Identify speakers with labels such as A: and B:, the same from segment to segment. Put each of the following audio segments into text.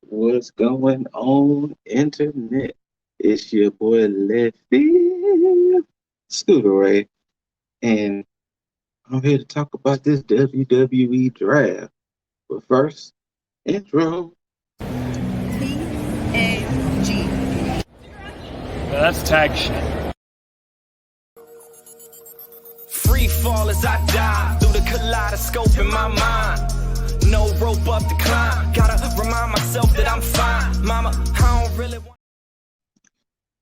A: What's going on, internet? It's your boy Lefty ScooterRay, and I'm here to talk about this WWE draft. But first, intro.
B: T.A.G.
C: That's tag shit.
D: Free fall as I die through the kaleidoscope in my mind. No rope up to climb. Gotta remind myself that I'm fine. Mama, I don't really want.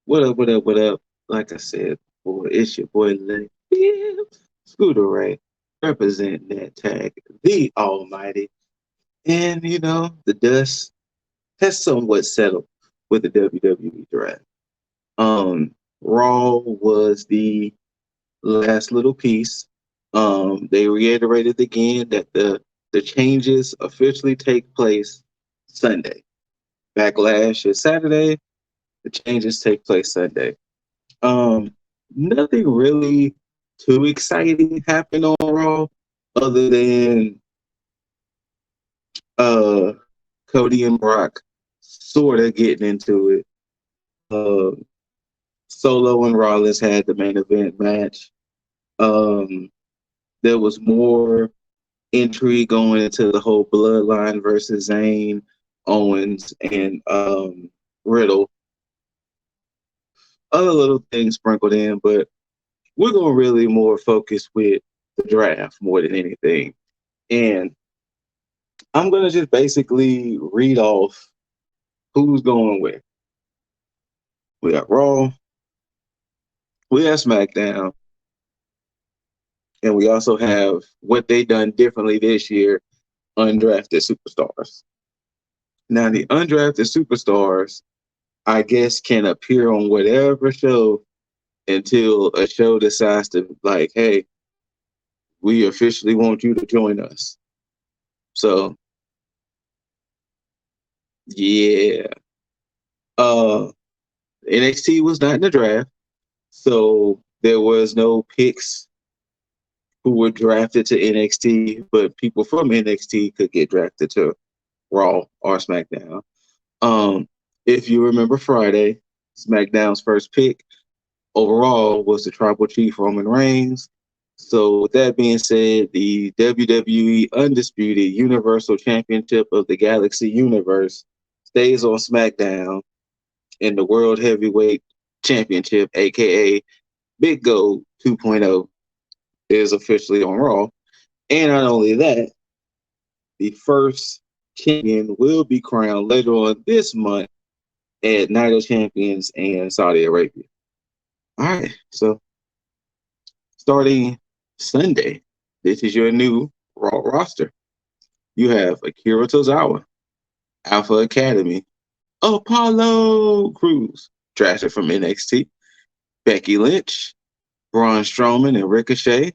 A: What up, what up, what up? Like I said, boy, it's your boy Lefty ScooterRay, representing that tag, the Almighty. And, the dust has somewhat settled with the WWE draft. Raw was the last little piece. They reiterated again that the changes officially take place Sunday. Backlash is Saturday. The changes take place Sunday. Nothing really too exciting happened on Raw, other than Cody and Brock sort of getting into it. Solo and Rollins had the main event match. There was more intrigue going into the whole Bloodline versus Zayn, Owens, and Riddle. Other little things sprinkled in, but we're going to really more focus with the draft more than anything. And I'm going to just basically read off who's going where. We got Raw, we have SmackDown, and we also have what they done differently this year, undrafted superstars. Now, the undrafted superstars, I guess, can appear on whatever show until a show decides to, like, hey, we officially want you to join us. So, yeah. NXT was not in the draft, so there was no picks who were drafted to NXT, but people from NXT could get drafted to Raw or SmackDown. If you remember Friday, SmackDown's first pick overall was the Tribal Chief Roman Reigns. So with that being said, the WWE Undisputed Universal Championship of the Galaxy Universe stays on SmackDown, and the World Heavyweight Championship, aka Big Gold 2.0, is officially on Raw. And not only that, the first champion will be crowned later on this month at Night of Champions in Saudi Arabia. All right, so starting Sunday, this is your new Raw roster. You have Akira Tozawa, Alpha Academy, Apollo Crews, drafted from NXT, Becky Lynch, Braun Strowman, and Ricochet.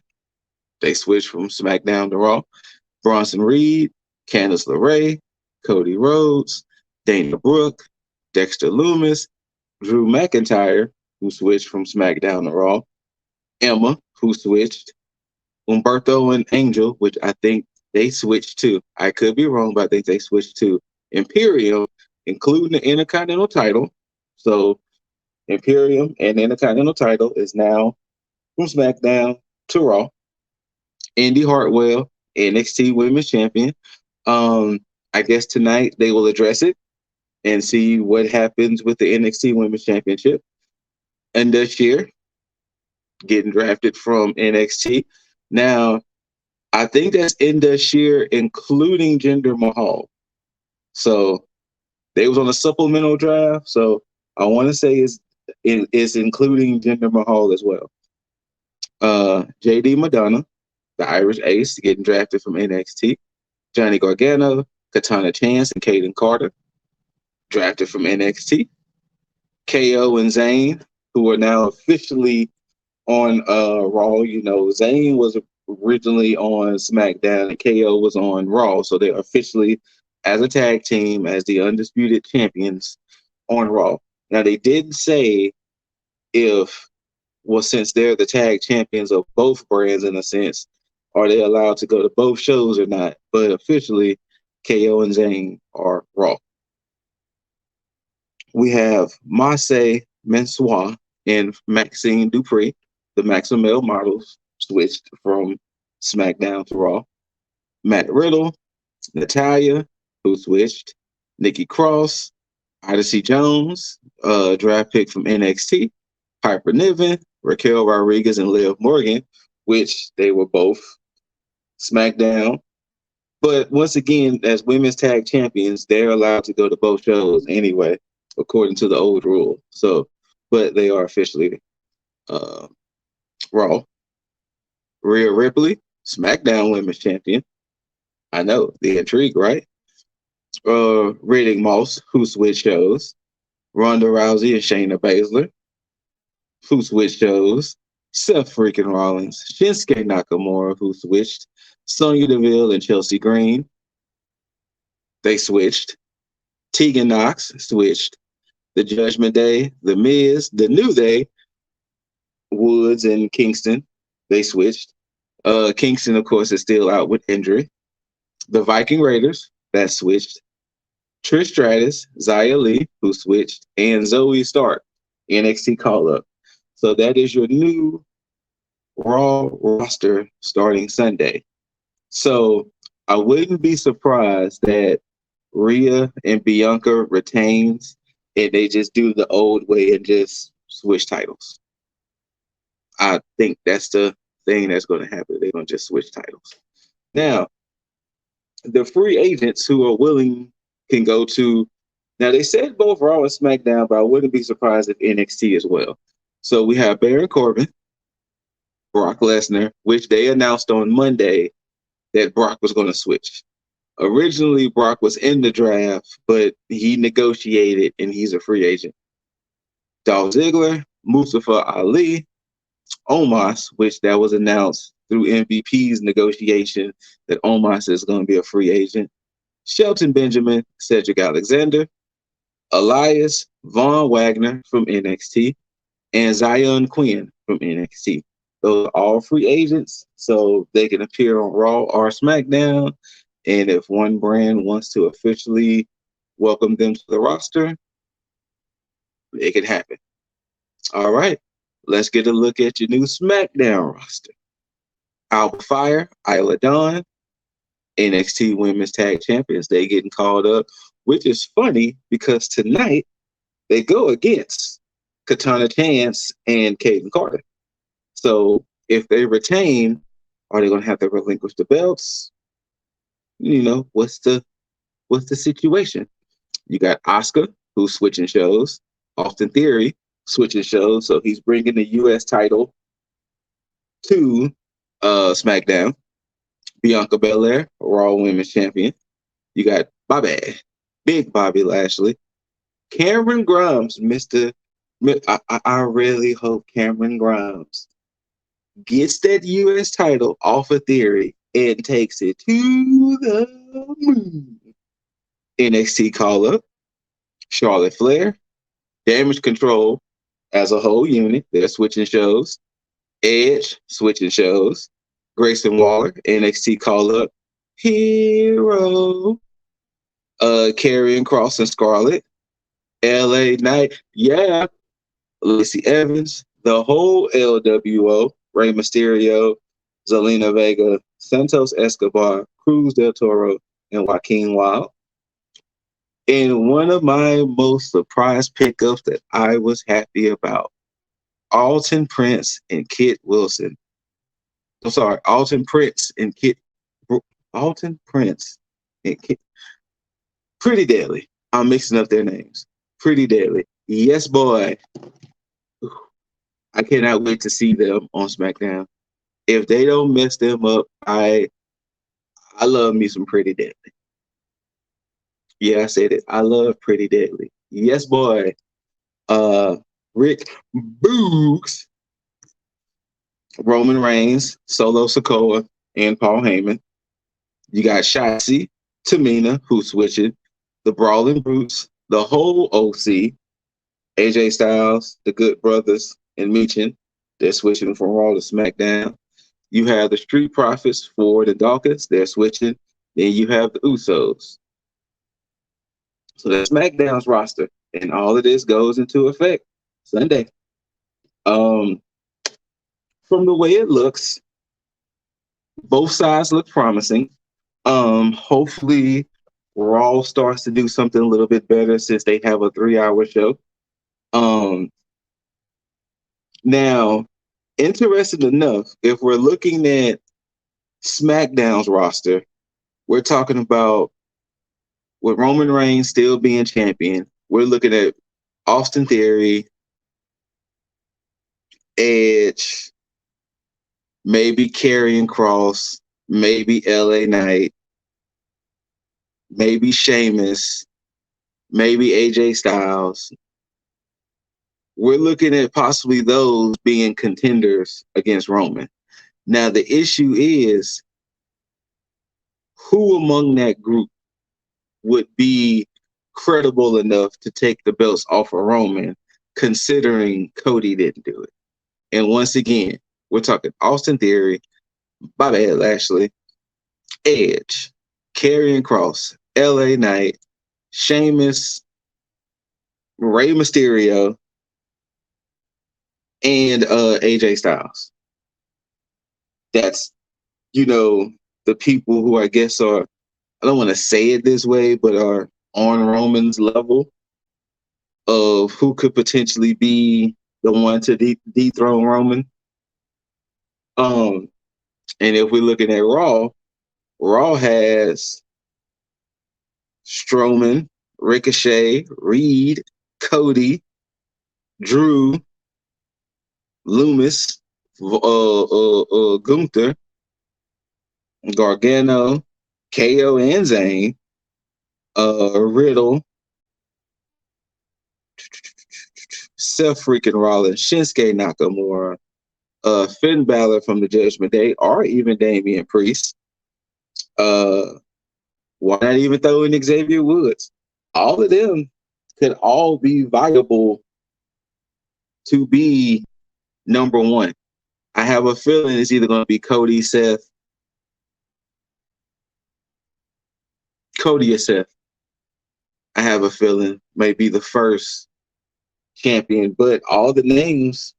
A: They switched from SmackDown to Raw. Bronson Reed, Candice LeRae, Cody Rhodes, Dana Brooke, Dexter Lumis, Drew McIntyre, who switched from SmackDown to Raw, Emma, who switched, Humberto and Angel, which I think they switched to. I could be wrong, but I think they switched to Imperium, including the Intercontinental title. So Imperium and the Intercontinental title is now from SmackDown to Raw. Indy Hartwell, NXT Women's Champion. I guess tonight they will address it and see what happens with the NXT Women's Championship. And this year, getting drafted from NXT. Now, I think that's in this year, including Jinder Mahal. So they was on a supplemental draft. So I want to say it's including Jinder Mahal as well. JD Madonna, the Irish Ace, getting drafted from NXT. Johnny Gargano, Katana Chance, and Kaden Carter, drafted from NXT. KO and Zayn, who are now officially on Raw. You know, Zayn was originally on SmackDown and KO was on Raw. So they're officially, as a tag team, as the undisputed champions on Raw. Now, they didn't say since they're the tag champions of both brands in a sense, are they allowed to go to both shows or not? But officially, KO and Zayn are Raw. We have Marseille Mensoir and Maxine Dupree, the Maximel models, switched from SmackDown to Raw. Matt Riddle, Natalia, who switched. Nikki Cross, Odyssey Jones, draft pick from NXT. Piper Niven, Raquel Rodriguez, and Liv Morgan, which they were both SmackDown. But once again, as women's tag champions, they're allowed to go to both shows anyway, according to the old rule. So, but they are officially Raw. Rhea Ripley, SmackDown Women's Champion. I know the intrigue, right? Riddick Moss, who switched shows. Ronda Rousey and Shayna Baszler, who switched shows. Seth freaking Rollins, Shinsuke Nakamura, who switched. Sonya Deville and Chelsea Green, they switched. Tegan Knox switched. The Judgment Day, The Miz, The New Day, Woods and Kingston, they switched. Kingston, of course, is still out with injury. The Viking Raiders, that switched. Trish Stratus, Xia Li, who switched, and Zoe Stark, NXT call-up. So that is your new Raw roster starting Sunday. So I wouldn't be surprised that Rhea and Bianca retains and they just do the old way and just switch titles. I think that's the thing that's going to happen. They're going to just switch titles. Now, the free agents who are willing can go to, now they said both Raw and SmackDown, but I wouldn't be surprised if NXT as well. So we have Baron Corbin, Brock Lesnar, which they announced on Monday that Brock was going to switch. Originally, Brock was in the draft, but he negotiated and he's a free agent. Dolph Ziggler, Mustafa Ali, Omos, which that was announced through MVP's negotiation that Omos is going to be a free agent. Shelton Benjamin, Cedric Alexander, Elias Von Wagner from NXT, and Zion Quinn from NXT. Those are all free agents, so they can appear on Raw or SmackDown. And if one brand wants to officially welcome them to the roster, it can happen. All right, let's get a look at your new SmackDown roster. Alba Fire, Isla Dawn, NXT Women's Tag Champions. They getting called up, which is funny because tonight they go against Katana Chance and Kaden Carter. So if they retain, are they going to have to relinquish the belts? You know, what's the situation? You got Asuka, who's switching shows. Austin Theory switching shows, so he's bringing the U.S. title to SmackDown. Bianca Belair, Raw Women's Champion. You got Big Bobby Lashley. Cameron Grimes, I really hope Cameron Grimes gets that U.S. title off of Theory and takes it to the moon. NXT call-up. Charlotte Flair. Damage Control as a whole unit. They're switching shows. Edge switching shows. Grayson Waller, NXT call-up. Hero. Karrion Kross and Scarlett. LA Knight. Yeah. Lacey Evans. The whole LWO. Rey Mysterio. Zelina Vega. Santos Escobar. Cruz del Toro. And Joaquin Wilde. And one of my most surprised pickups that I was happy about, Alton Prince and Kit Wilson. I'm sorry, Alton Prince and Kit. Pretty Deadly. I'm mixing up their names. Pretty Deadly. Yes, boy. I cannot wait to see them on SmackDown. If they don't mess them up, I love me some Pretty Deadly. Yeah, I said it. I love Pretty Deadly. Yes, boy. Rick Boogs, Roman Reigns, Solo Sikoa, and Paul Heyman. You got Shotzi, Tamina, who's switching, the Brawling Brutes, the whole OC, AJ Styles, the Good Brothers, and Michin. They're switching from Raw to SmackDown. You have the Street Profits, Ford and Dawkins. They're switching. Then you have the Usos. So that's SmackDown's roster. And all of this goes into effect Sunday. From the way it looks, both sides look promising. Hopefully Raw starts to do something a little bit better since they have a 3-hour show. Now, interesting enough, if we're looking at SmackDown's roster, we're talking about with Roman Reigns still being champion. We're looking at Austin Theory, Edge, maybe Karrion Kross, maybe LA Knight, maybe Sheamus, maybe AJ Styles. We're looking at possibly those being contenders against Roman. Now, the issue is who among that group would be credible enough to take the belts off of Roman, considering Cody didn't do it. And once again, we're talking Austin Theory, my bad, Lashley, Edge, Karrion Kross, LA Knight, Sheamus, Rey Mysterio, and AJ Styles. That's, the people who I guess are, I don't want to say it this way, but are on Roman's level of who could potentially be the one to dethrone Roman. And if we're looking at Raw has Strowman, Ricochet, Reed, Cody, Drew, Loomis, Gunther, Gargano, KO and Zayn, Riddle, Seth freaking Rollins, Shinsuke Nakamura, Finn Balor from the Judgment Day, or even Damian Priest. Why not even throw in Xavier Woods? All of them could all be viable to be number one. I have a feeling it's either going to be Cody or Seth. I have a feeling may be the first champion, but all the names,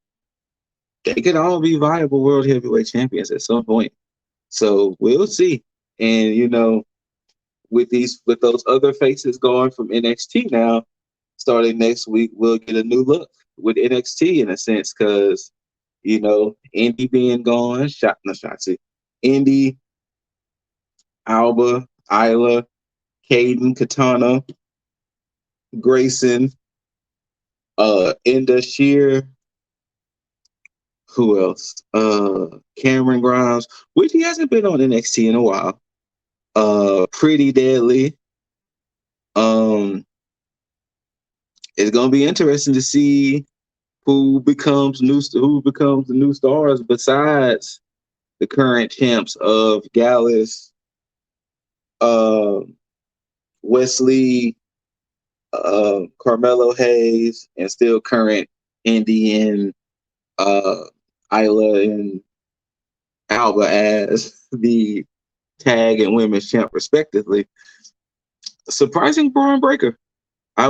A: they could all be viable world heavyweight champions at some point. So we'll see. And with those other faces going from NXT now, starting next week, we'll get a new look with NXT in a sense, because Indy being gone, Indy, Alba, Isla, Caden, Katana, Grayson, Inda Sheer, who else? Cameron Grimes, which he hasn't been on NXT in a while. Pretty Deadly. It's gonna be interesting to see who becomes the new stars besides the current champs of Gallus, Wesley, Carmelo Hayes, and still current Indian Isla and Alba as the tag and women's champ respectively. Surprising Braun Breaker. I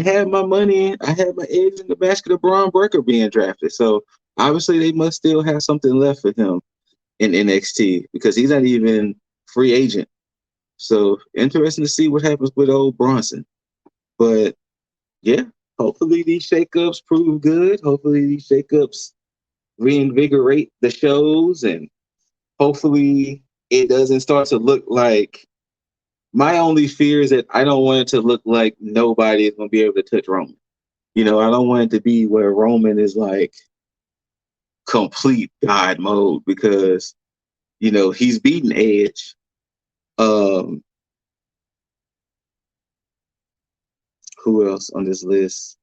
A: had my money, I had my eggs in the basket of Braun Breaker being drafted. So obviously they must still have something left for him in NXT because he's not even free agent. So interesting to see what happens with old Bronson. But yeah, hopefully these shakeups prove good. Hopefully these shakeups reinvigorate the shows, and hopefully it doesn't start to look like, my only fear is that I don't want it to look like nobody is going to be able to touch Roman. I don't want it to be where Roman is like complete God mode because, he's beaten Edge. Who else on this list?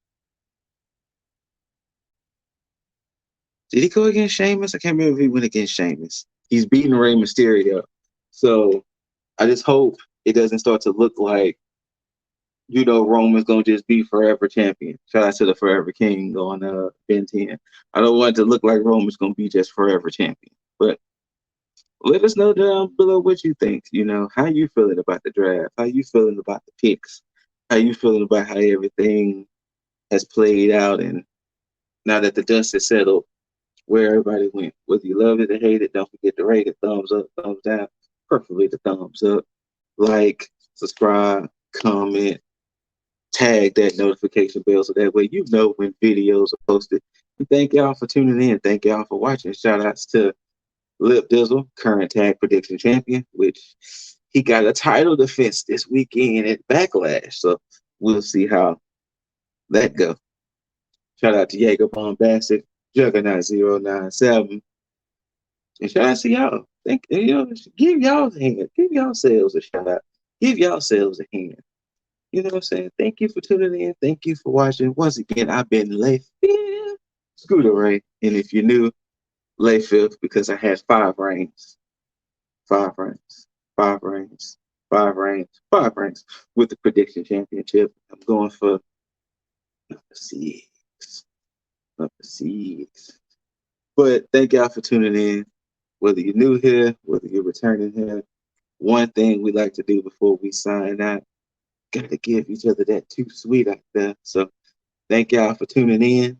A: Did he go against Sheamus? I can't remember if he went against Sheamus. He's beaten Rey Mysterio. So I just hope it doesn't start to look like, Roman's going to just be forever champion. Shout out to the Forever King on Ben 10. I don't want it to look like Roman's going to be just forever champion. But let us know down below what you think. How you feeling about the draft? How you feeling about the picks? How you feeling about how everything has played out, and now that the dust has settled, where everybody went? Whether you love it or hate it, don't forget to rate it. Thumbs up, thumbs down. Preferably the thumbs up. Like, subscribe, comment, tag that notification bell so that way you know when videos are posted. And thank y'all for tuning in. Thank y'all for watching. Shout outs to Lip Dizzle, current tag prediction champion, which he got a title defense this weekend at Backlash. So we'll see how that goes. Shout out to Jaeger Bombastic, Juggernaut 097. And shout out to y'all. Give y'all a hand. Give yourselves a shout out. Give yourselves a hand. You know what I'm saying? Thank you for tuning in. Thank you for watching. Once again, I've been ScooterRay. And if you're new, Layfield, because I had 5 reigns. 5 reigns. 5 reigns. 5 reigns. 5 reigns with the prediction championship. I'm going for number 6. Number 6. But thank y'all for tuning in. Whether you're new here, whether you're returning here, one thing we like to do before we sign out, gotta give each other that too sweet out there. So thank y'all for tuning in.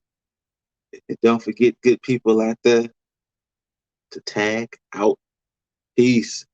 A: And don't forget, good people out there, to tag out. Peace.